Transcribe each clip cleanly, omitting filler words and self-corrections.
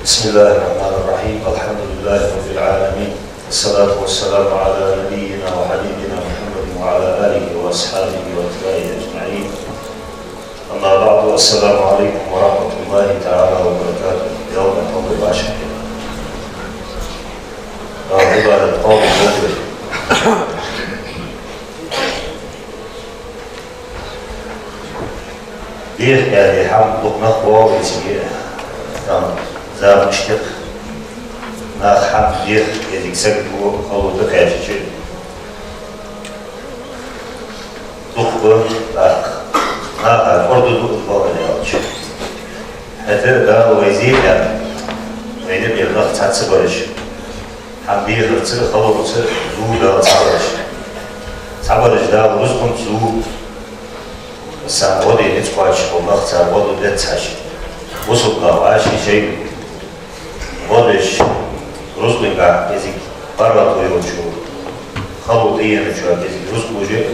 بسم الله الرحمن الرحيم. الحمد لله رب العالمين، والصلاة والسلام على نبينا وحبيبنا محمد وعلى آله وأصحابه وأتباعه أجمعين. أما بعد، السلام عليكم ورحمة الله تعالى وبركاته. يوم الحب باشا راغبا للقوم المغرب دير يعني حمد نخوة ويسير زار مشتق ناخ حمد دير يديك سكتو خلوطة كاشتشي دخبر ناخ الأرض دخبر يالش حتى دا ويزير يعني وينب يرناخ تاتس برش حمد دير هرتس خلوطة زو دا صبرش دا ورزقم زو سان ودي نتقاش ومقطع ودي نتحش وصلنا وعاشي شيء ودش رزقنا يزيك برا طويلوشو خلوطية نشوف يزيك رزقوجي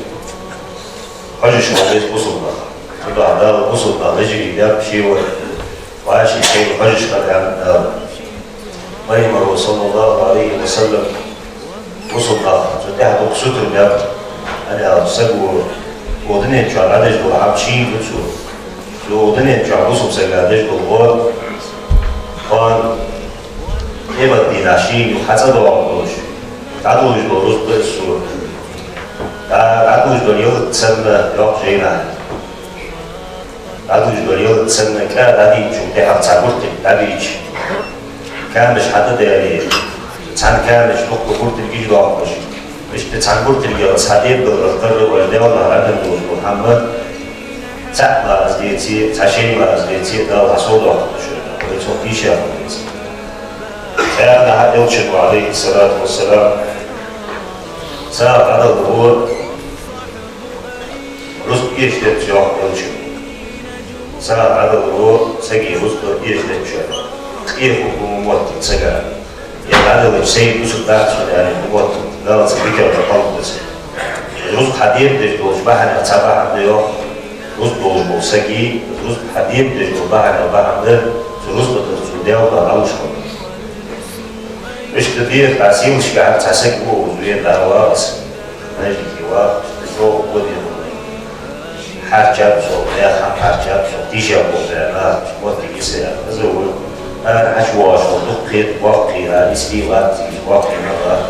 حجش ماليس وصلنا كده هذا وصلنا نجري ده شيء وعاشي شيء حجش مالي ميمر صلى الله عليه وسلم وصلنا جدها تقصدر ده أنا أسقو ودنيا شو عادش بالعبشين بتشو لو ودنيا شو عبوسهم سجادش بالغور كان يبغى ديناشين وحسد وعبوش تعدوش بالروس بالسور تعدوش باليوم تسمى يوم جينا تعدوش باليوم تسمى كان هذه شو تحت تعبرت تعبيش كان مش حتى ده كان كان مش نقطة قلت الجيش وعبوش مش تتعنقول تلقى صحيح بالقرر والدولة عدم محمد تعب أزديتي تعشين أزديتي ده حصول ويتوقيش كان هذا يوشك عليه الصلاة والسلام ساعة على الظهور رزق يشتت جوع يوشك ساعة على الظهور سقي رزق يشتت جوع كيف هو موت سقى يعني هذا الشيء يوسف داخل يعني موت لا تذكر التقلص رزق حديد دجوج بحر أتابع عنده رزق دجوج سقي رزق حديد دجوج بحر عنده رزق دجوج ده ولا شو مش كتير تعسيم مش قاعد تعسك وزوين دعوات نجي كوا شو ودي حاجات شو يا خم حاجات شو تيجي أبو أنا ما تيجي سيا أزول أنا عشواش ودقيق واقي استيوات واقي مرة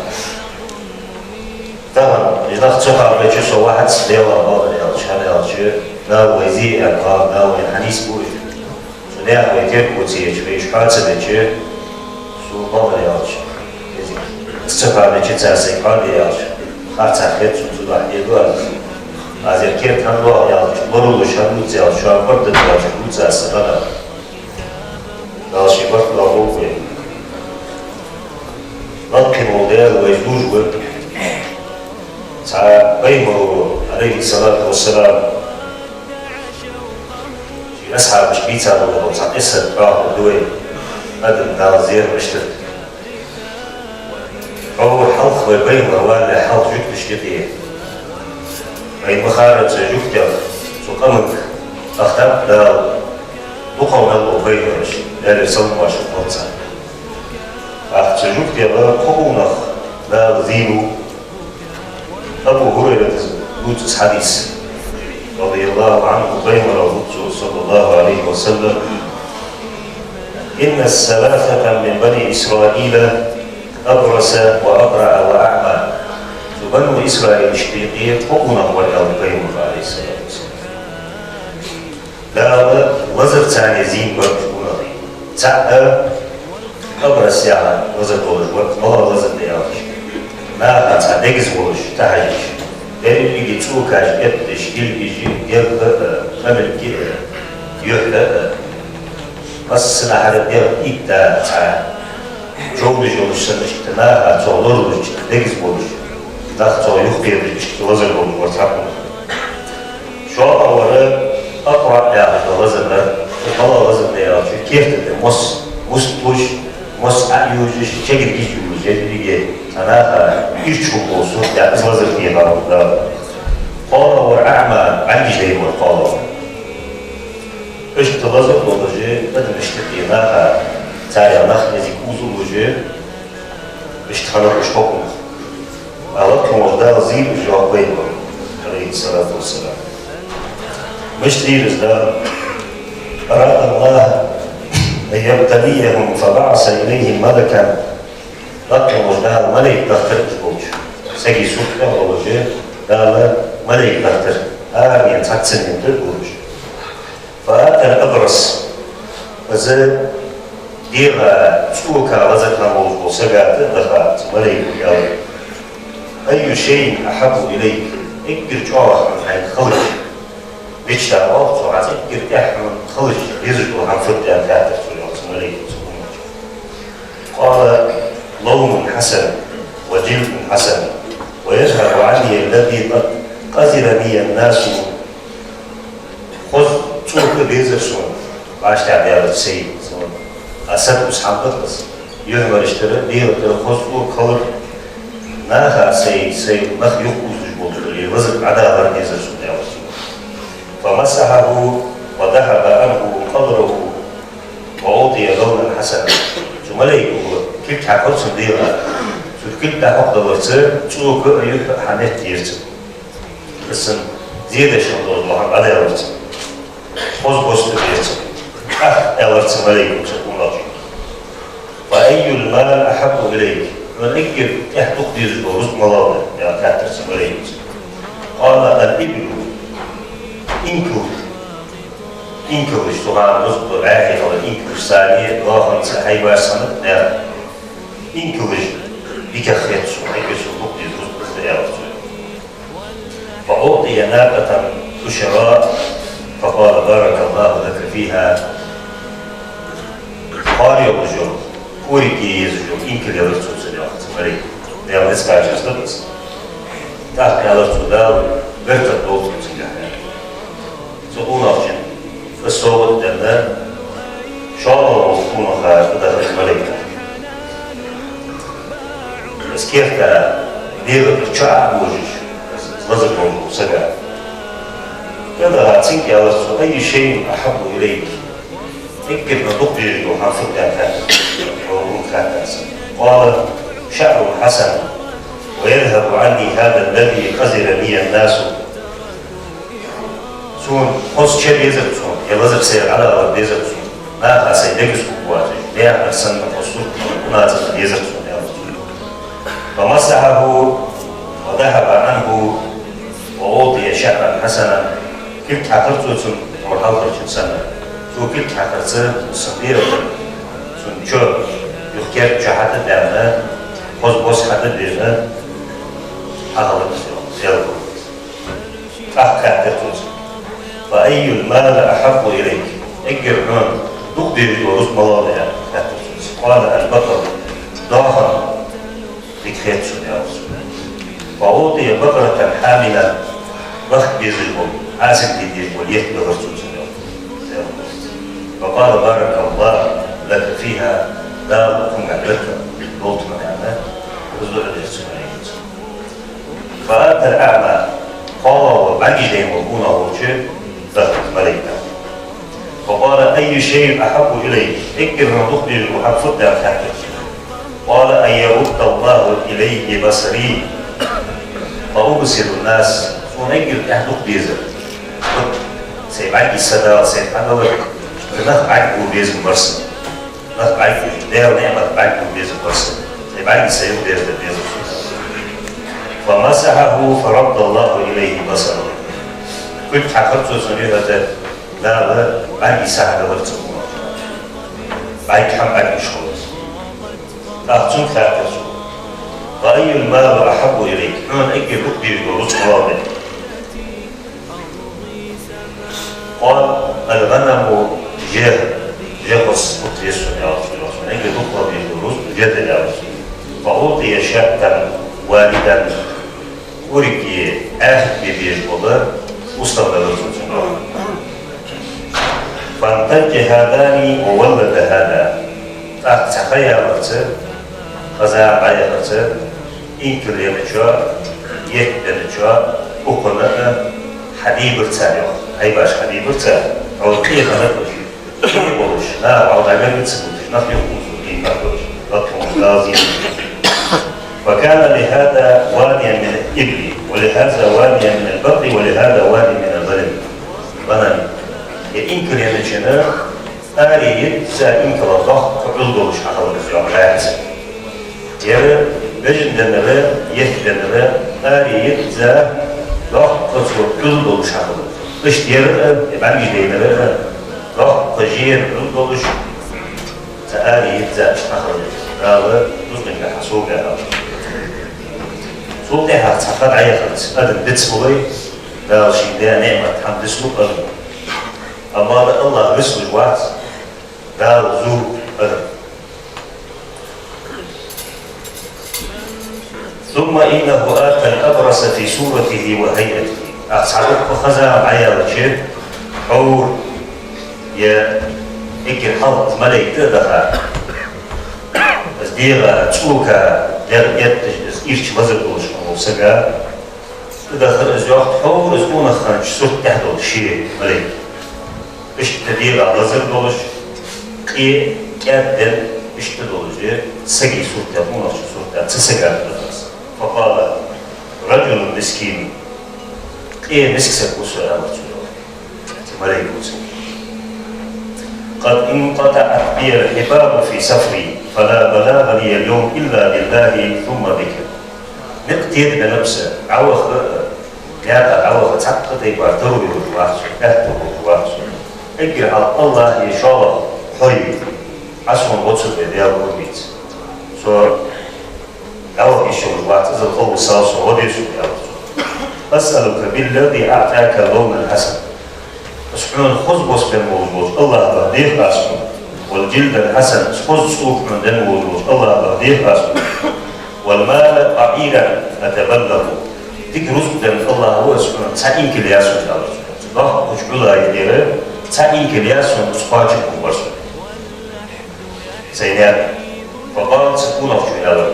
طبعا إذا تخاف بتشوف واحد سليوا بعض الأشياء لا وزير أقام لا ويحنيس بوي سليا ويتير بوتيج بيش حاسة بتشوف شو بعض الأشياء تخاف بتشوف تاسك بعض الأشياء خاطر خير شو تروح يدور از یکی تنها یا مرو شامل زیاد شو کرد داشت روز است نه داشتی وقت لابو به وقتی مودل و یزوج بود تا پیمو علیه الصلاة والسلام أصحابش بيتها ولا صار إسر راه دوي هذا النازير مشتت أول حلق وبين ولا حلق جد مشتتيه أي مخارج جوكتر سقمك أختم لا بقوا الله بينش لا يسمى شو نصا أخت جوكتر لا قونخ لا ذيلو أبو هريرة لوتس حديث رضي الله عنه بين رسول صلى الله عليه وسلم إن الثلاثة من بني إسرائيل أبرس وأبرع وأعمى بنو إسرائيل اشتيقية حقنا هو الألقين عليه الصلاة والسلام لا وزر تاني زين برشونا تعال أبرس يعني وزر بولش والله وزر ديالش ما تعديكز بولش تحجيش لأنه يجي تسوكاش يبدش يلقي يبقى ممل يحلق بس نحرق يبقى تعال جوبش سنش تناها تولوش تعديكز بولش دخلوا يخبر بالوزن والمرتب شو أولا أقرأ يعني الوزن ده طلع وزن ده كيف تدمس مستوش مس أيوجش شكل يجوز يعني أنا يشوف وصول يعني وزن فيه نار ده قال وأعمى عندي شيء والقال إيش توزن وضجي بدل مشتكي ناها تعالى نخلي كوزو وجه اشتغلوا اشتغلوا أردت موضوع زيد وجوابين عليه الصلاة والسلام مش دي رزق أراد الله أن يبتليهم فبعث إليهم ملكا لكن موضوع ملك دكتور الوجه سجي سكر الوجه قال ملك دكتور آمين تحسن الوجه فأتى الأبرص وزاد ديغا سوكا وزكنا موضوع سجات دخلت ملك قال أي شيء أحب إليك اقدر جواه من هاي خلج بيشتا وقت وعز اقدر احمد خلج يزجوا عن فتاة ذات ملك قال لون حسن وجلد حسن ويذهب عني الذي قذر بي الناس خذ سوك بيزرسون باش تعبير السيد أسد وسحبت بس يهمل اشترى دير خذ خلج ناها سي مخ يخوز جبوت وزن عدا غرنيز السنة فمسحه وذهب عنه قدره وأعطي لونا حسنا ثم ليكو كل حاجة صديقة كل حاجة ورثة شو كأي حنات يرث بس زيادة شغل الله على ورثة خذ بس يرث ورثة مليكو تكون راجع وأي المال أحب إليك ونجد يحدق ديز بروز ملاذ يا كاتر سمرين قال الإبل إنكو اشتغال نصب عاهل أو إنكو ثانية غاهم سحيبا سنة نار إنكو بك خيط سمعيك سبق ديز بروز ملاذ فأعطي ناقة تشراء فقال بارك الله لك فيها قال يا رجل كوريكي يزجو إنكو يرسل مري يا نسمع جزء تحت على السودان غير تدوس مسجحة سقونا عشان الصوت ده شاء وسقونا خا ده الملك بس كيف دير الشعب وجش لازم نقول سجع كذا هتسينك على السودان أي شيء أحب إليك يمكن نطق يجي وحافظ كذا قال شعر حسن ويذهب عني هذا الذي قذر لي الناس سون خص شيء يزر سون يلزق سير على الأرض يزر سون ما أسيدك سكواتي لا أحسن خصوص نازل يزر سون يا رسول فمسحه وذهب عنه وأعطي شعرا حسنا كنت حقرت سون مرحلة سنة سو كنت حقرت صغيرة سون شو يختار شحاتة دعنا بوس حتى دينا أغلب زيادة أحكام تتوز فأي المال أحب إليك اجر عن تقدر ورز ملاذ قال البقر ضاخم بكثير سنة فأعطي بقرة حاملة بخت بيزلهم حاسب بيزلهم يتبع رسول سنة فقال بارك الله لك فيها لا أكون عقلتها لوطنا يعني وزول الإسماعيل فأتى الأعمى قال بعدي دين وكونا وجه ذات مليكا فقال أي شيء أحب إليك اكر من تخرج وحفظت عن حقك قال أن يرد الله إليه بصري فأبصر الناس ونجر تحدق بيزر سيبعد السداء سيبعد نخبعك بيزر برسل نخبعك داو نعمة بعد بيزر برسل سيبعد سيب بيزر فمسحه فرد الله إليه بصره كنت حقبت سنيرة لا بعد ساعة ورتقونا بعد حمد مشغول أخذون ثلاثة وأي المال أحب إليك من أجل أكبر ورسل الله قال الغنم جهز أطيس يا رسول الله من أجل أكبر ورسل جد يا رسول فأعطي شابا والدا ورقي آخر ببيج بضر وصل لرسول الله فانتج هذان وولد هذا تخيل رسل خزان بعد رسل إن كل يوم شاء يهدن شاء وقلنا حبيب الثاني أي باش حبيب الثاني أو كيف نقول كيف بقولش لا أو دعنا نتسكت نحن مسلمين قتلهم غازين. وكان لهذا واديا من الإبل ولهذا واديا من البقر ولهذا وادي من الغنم. يمكن أن يجنا آلية سائمك الله كعلو شحال الزعمات. يرى بجن دنبا يهدنبا آلية ذا الله كعلو شحال. اشتير بعد جدينا الله كجير علو آلية ذا شحال. هذا نزل كحسوق هذا. صوتي هتفقد عيا خلص. هذا بتسوي لا شيء ده نعمة حمد سوق هذا. أما الله رسول الوقت لا زور هذا. ثم إنه آتى الأبرص في صورته وهيئته. أصحابك خزا معايا وجه حور يا إكل حظ ملاك دخل. بس ديغا تسوكا يد إيش مزبوط أو سجا دخل الزواج حور زبون خانش صوت تحته شيء ملاك. إيش تديغا مزبوط إيه كادل إيش تدوجه سجي صوت تبون أو صوت تسجا فقال رجل مسكين إيه مسكسك وسؤال أمرتوا ملاك وسؤال قد انقطعت بي الحباب في سفري فلا بلاغ لي اليوم إلا بالله ثم بك. نقتير بنفسه عوخ ياتا عوخ تعقد يبقى تروي الواحد أهته الواحد اجري على الله يشاء حي عشان وصل بديار كوميت صور عوخ يشوف الواحد إذا طول صاص وغدي شو أسألك بالذي أعطاك اللون الحسن سبحان خذ بوس بين موجود الله بهديه قاسم والجلد الحسن خذ سوق من دم موجود الله بهديه قاسم والمال بعيرا أتبلغ ديك رزق الله هو سبحان تعين كلياسون الله وجبلا يديره تعين كلياسون سباجك وبرسون زينات فقال سكون أفجو إلى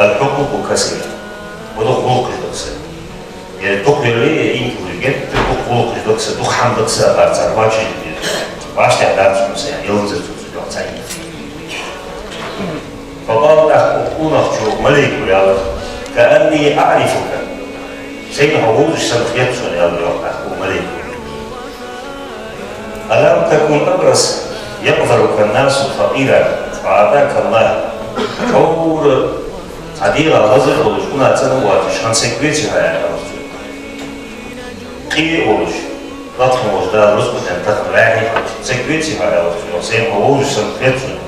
الحقوق كثيرة ودخلوق كثيرة يعني تقبل لي يمكن الجد تقول كذا تدخل حمد كذا بعد واجد واجد تعبان مثلا يوزع تدخل تعين فقال أكون أخجو ملك ويا كأني أعرفك شيء حقوق الشرقيات شو يا أكون ملك ألم تكن أبرص يقدرك الناس فقيرا فأعطاك الله كور عديرة غزل وشكونها تنوع شان سكرتي هاي قي أوج لطم وجدار رزق تنتخب راعي سكرتي هاي وسيم أوج سنتخبتي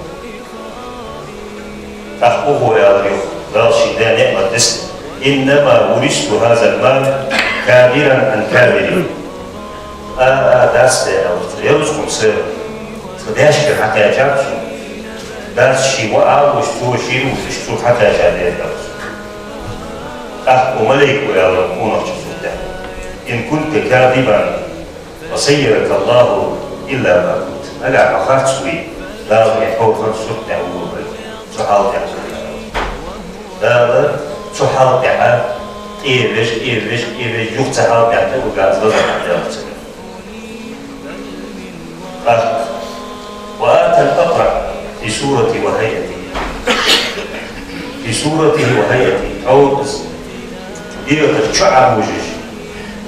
أخوه يا ريخ لا شيء نعمة دست إنما ورثت هذا المال كابرا عن كابر دست يرزقكم سر فداش حتى يجابش داس شيء وقع وشتو شيء وشتو حتى يجاب أخو ملك يا رب إن كنت كاذبا وسيرك الله إلا ما كنت ألا أخاف سوي لا يحوط نفسك تعوض سحال تعوض لا سحال تعوض إيرج يوك سحال تعوض وقاعد غزر تعوض وآتى الأقرع في صورة وهيئته أو إيه تشعر وجهه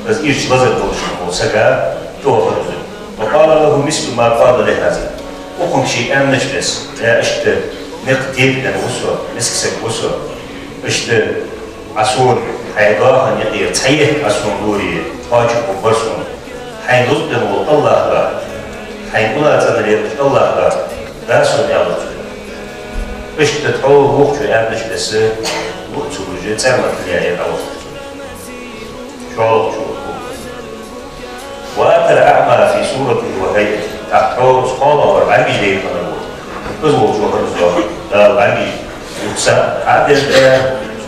بس إيش غزل توشنا وسجى توفر وقال له مثل ما قال لهذا وكم شيء أم نجلس لا أشت نقتل لنا وسوى نسكسك وسوى أشت عسور حيضاها يقير تحيه عسور دوري واجب وبرسون حين ضدن الله لا حين قلنا تدري الله لا لا سوى يعرض أشت تحول وقت أم نجلس وقت وجه تعمل لي أول شو وأتى الأعمى في صورته وهيئته تحتوي صحابة وأربعين جديد من الوقت أزوج شهر الزهر لا أربعين يكسر عدد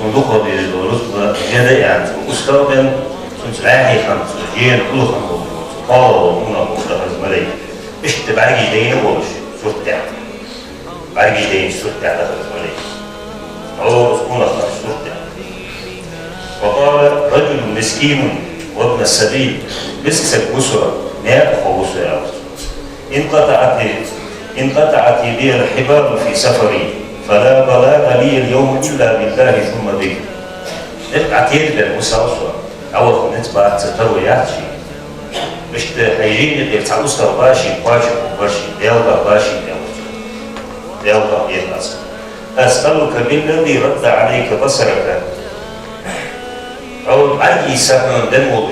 صندوق الرزق جدا يعني أستخدم سنسلاحي خمس جين كل خمس صحابة ومنا مصدق الزمالية مش تبعي جديد ومش صورت يعني بعي جديد صورت يعني داخل الزمالية أو سكون خمس صورت يعني وقال رجل مسكين وابن السبيل مسكسك وسرة ناقة وسرة انقطعت انقطعت بي الحبال في سفري فلا بلاغ لي اليوم إلا بالله ثم بك. عتيد بالمساوسة أول خمس بعد تروياتي مش هيجيني تلتعوز باشي باشي ديالغا باشي ديالغا يلاس. أسألك بالذي رد عليك بصرك أو أي سبب دمو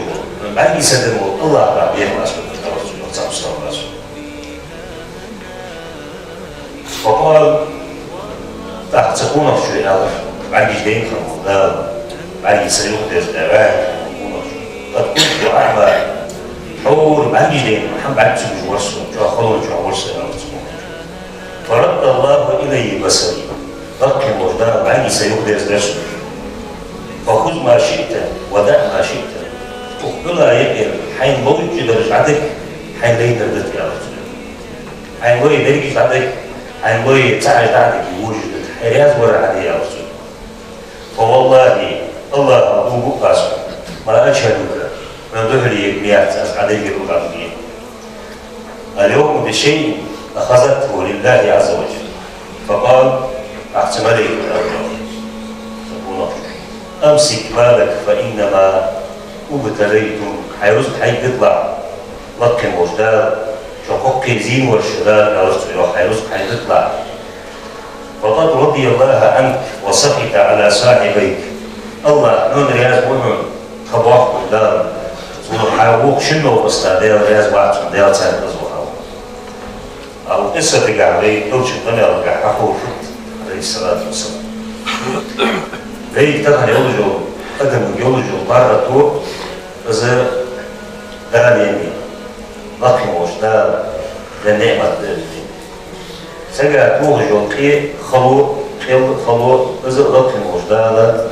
أي سبب الله رب يلاس تلتعوز باشي. وقال تحت سكونة شوي أول بعد جدين خمودال بعد يسيوك دزدراك قد كنت أعمى حور بعد جدين محمد بعد سبج ورسو جوا خلو جوا ورسو فرد الله إلي بصري رد المجدار بعد يسيوك دزدراك فخذ ما شئت ودع ما شئت وقبلها يقل حين موجود رجعتك حين لين ردت يا رجل حين وي درجة عندك حين وي تعج عندك وجودك حياز ورع عليه يا رجل فوالله الله أبوه قاسم ما أشهدك من ظهري مئات عليه الرقابية اليوم بشيء أخذته لله عز وجل فقال أحسن عليك أمسك مالك فإنما ابتليتم حيرزق حيطلع لك وجدال شقوق زين والشدال حيرزق حيطلع فقد رضي الله عنك وسخط على صاحبيك الله نون رياض ونون خباح قدام زور حاوق شنو استعداد رياض وعد ديال تاع زور او قصه تقعدي توش الدنيا رجع حقوق عليه الصلاه والسلام ليه طبعا يولجوا قدم يولجوا برا تو إذا دار يمين لكن وش دار لنعمة سجى توه جوكي خلو إذا لكن وش دار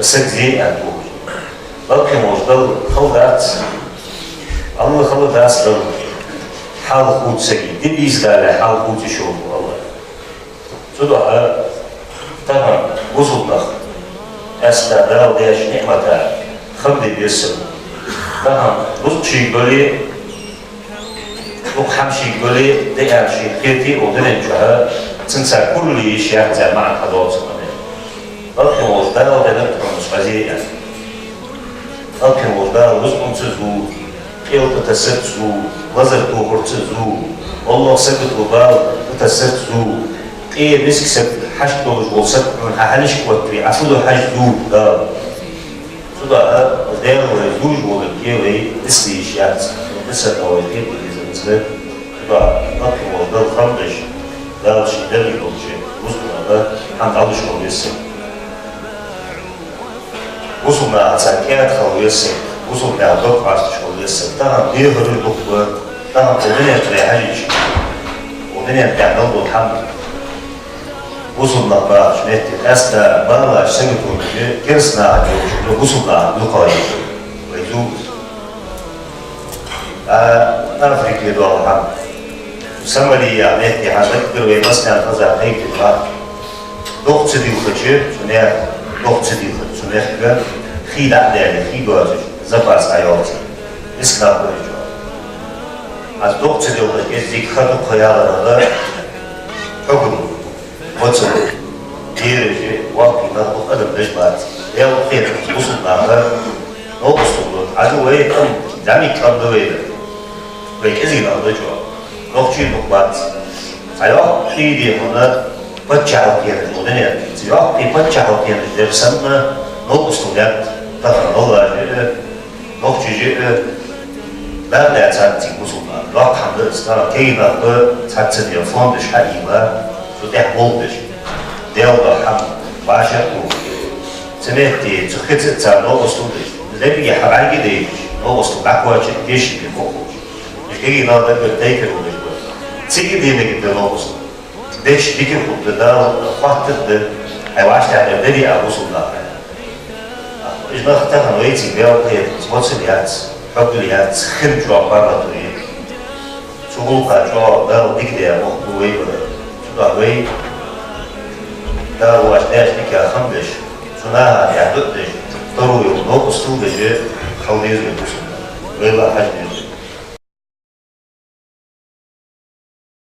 سجزي أن توه لكن وش دار خلدات الله خلدات دار حال خوت سجي دي بيزدال حال خوت يشوف الله تدعى طبعا وصل نخ استعداد ديش نعمة خمدي بيسم طبعا رزق شيء قولي وحم شيء قولي ديال شيء كيرتي ودنين جها تنسى كل شيء زي ما حضور سمعني لكن وزدان ودنين تنسى يعني لكن وزدان رزق تزو كيو تتسرتزو وزر تهرتزو والله سبت وبال تتسرتزو إيه بس كسب حشد وجوسات من حالش كوتري عفوا حشد دود ده صدا ده وجوج وكيوي استيشات بس هو يجيب الزمزم صدا نقي وده الخمرش ده شيء ده الوجه وصلنا ده عند عبد الشهويس وصلنا سكات خويس وصلنا دق عبد الشهويس ده بيهر الدكتور ده ودنيا تلاقيش ودنيا تعمل الحمد وصلنا بقى شميت أستا بقى شنو كرسنا عدو وصلنا لقاي ويزوج أنا فكري دوا محمد سمري عملتي حاجة ويمسنا خزع هيك بقى ضغط سدي وخشة شنيا ضغط سدي وخشة شنيا خيل عدالة خيل جواز زباس عياطي إسلام برجع از ضغط سدي وخشة زيك خدو خيال هذا حكم وصل ديرجة واقعنا وقدم لجبات يا وخير وصلنا هذا نو وصلنا عدو وين كم زمي كم دويل ويكذي نو دجوا نوخشي نقبات أيوة خيدي هنا بتشعر كيان المدنيا أيوة في بتشعر كيان الدرسنا نو وصلنا تفهم الله نوخشي لا لا تعطي وصلنا لا كم درسنا كينا تعطي الفوندش حقيقة تدح بولدش ديالدا حم باشرو سمعتي تخيط تاع نو وصلش زي حبايبي دي نو وصل باكواش ديش بيفوق يجي نادا بتايكر ولا تيجي دي نك نو وصل ديش تيجي فوق ده فقط ده عواش تاع بدي اوصلنا ايش نختار نويتي بيو كده سبوتسيات حبليات خن جو باراتوري شغل جو ده ديك دي مخبوي وي ده واش داش ديك خمدش صناعة يعددش ضروري ونوقف ستودج خليز من وصلنا ويلا حاجة